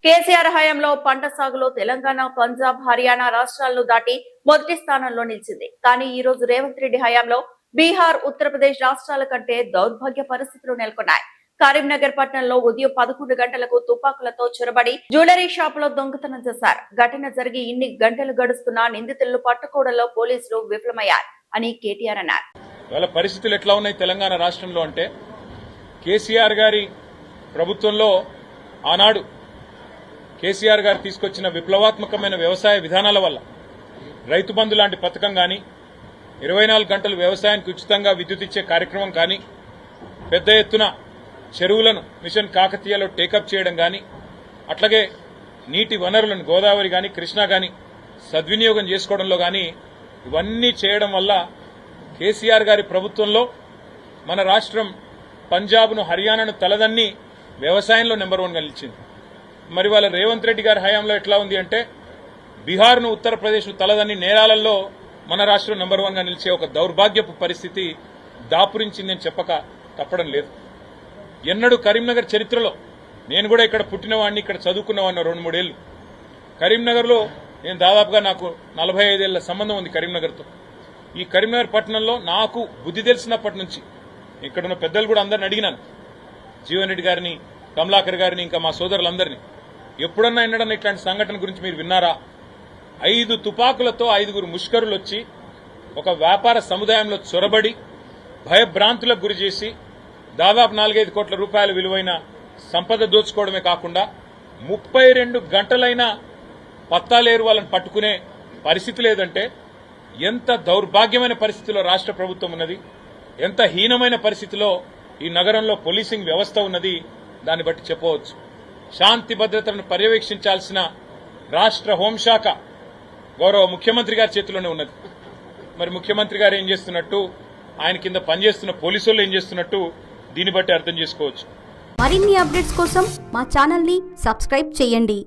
కేసీఆర్ హయాంలో పంట సాగులో తెలంగాణ, పంజాబ్, హర్యానా రాష్ట్రాలను దాటి మొదటి స్థానంలో నిలిచింది. కానీ ఈ రోజు రేవంత్ రెడ్డి హయాంలో బీహార్, ఉత్తరప్రదేశ్ రాష్ట్రాల కంటే దౌర్భాగ్య పరిస్థితులు నెలకొన్నాయి. కరీంనగర్ పట్టణంలో ఉదయం 11 గంటలకు తుపాకులతో చొరబడి జ్యువెలరీ షాపులో దొంగతనం చేశారు. ఘటన జరిగి ఇన్ని గంటలు గడుస్తున్నా నిందితులను పట్టుకోవడంలో పోలీసులు విఫలమయ్యారు అని కేటీఆర్ అన్నారు. వాళ్ళ పరిస్థితులు ఎట్లా ఉన్నాయి తెలంగాణ రాష్ట్రంలో అంటే, కేసీఆర్ గారి ప్రభుత్వంలో ఆనాడు కేసీఆర్ గారు తీసుకొచ్చిన విప్లవాత్మకమైన వ్యవసాయ విధానాల వల్ల రైతు బంధు లాంటి పథకం కానీ, 24 గంటలు వ్యవసాయానికి ఉచితంగా విద్యుత్ ఇచ్చే కార్యక్రమం కానీ, పెద్ద ఎత్తున చెరువులను మిషన్ కాకతీయలో టేకప్ చేయడం కానీ, అట్లాగే నీటి వనరులను గోదావరి కానీ, కృష్ణా కానీ సద్వినియోగం చేసుకోవడంలో కానీ, ఇవన్నీ చేయడం వల్ల కేసీఆర్ గారి ప్రభుత్వంలో మన రాష్ట్రం పంజాబ్ను, హర్యానాను తలదన్ని వ్యవసాయంలో నెంబర్ 1గా నిలిచింది. మరి వాళ్ళ రేవంత్ రెడ్డి గారి హయాంలో ఎట్లా ఉంది అంటే, బీహార్ను, ఉత్తరప్రదేశ్ను తలదన్ని నేరాలలో మన రాష్ట్రం నెంబర్ 1గా నిలిచే ఒక దౌర్భాగ్యపు పరిస్థితి దాపురించిందని చెప్పక తప్పడం లేదు. ఎన్నడూ కరీంనగర్ చరిత్రలో, నేను కూడా ఇక్కడ పుట్టినవాడిని, ఇక్కడ చదువుకున్నవాడిని 2-3 ఏళ్లు. కరీంనగర్లో నేను దాదాపుగా నాకు 45 ఏళ్ల సంబంధం ఉంది కరీంనగర్తో. ఈ కరీంనగర్ పట్టణంలో నాకు బుద్ధి తెలిసినప్పటి నుంచి ఇక్కడున్న పెద్దలు కూడా అందరిని అడిగినాను, జీవన్ రెడ్డి గారిని, కమలాకర్ గారిని, ఇంకా మా సోదరులందరినీ, ఎప్పుడన్నా ఎన్నడన్నా ఇట్లాంటి సంఘటన గురించి మీరు విన్నారా? 5 తుపాకులతో 5 ముష్కరులు వచ్చి ఒక వ్యాపార సముదాయంలో చొరబడి భయభ్రాంతులకు గురి చేసి దాదాపు 4-5 కోట్ల రూపాయల విలువైన సంపద దోచుకోవడమే కాకుండా 32 గంటలైనా పత్తాలేరు వాళ్ళని పట్టుకునే పరిస్థితి లేదంటే ఎంత దౌర్భాగ్యమైన పరిస్థితిలో రాష్ట్ర ప్రభుత్వం ఉన్నది, ఎంత హీనమైన పరిస్థితిలో ఈ నగరంలో పోలీసింగ్ వ్యవస్థ ఉన్నది, దాన్ని బట్టి చెప్పవచ్చు. శాంతి భద్రతలను పర్యవేక్షించాల్సిన రాష్ట్ర హోంశాఖ గౌరవ ముఖ్యమంత్రి గారి చేతిలోనే ఉన్నది. మరి ముఖ్యమంత్రి గారు ఏం చేస్తున్నట్టు, ఆయన కింద పనిచేస్తున్న పోలీసులు ఏం చేస్తున్నట్టు దీన్ని బట్టి అర్థం చేసుకోవచ్చు. మరిన్ని అప్డేట్స్ కోసం మా ఛానల్ ని సబ్స్క్రైబ్ చేయండి.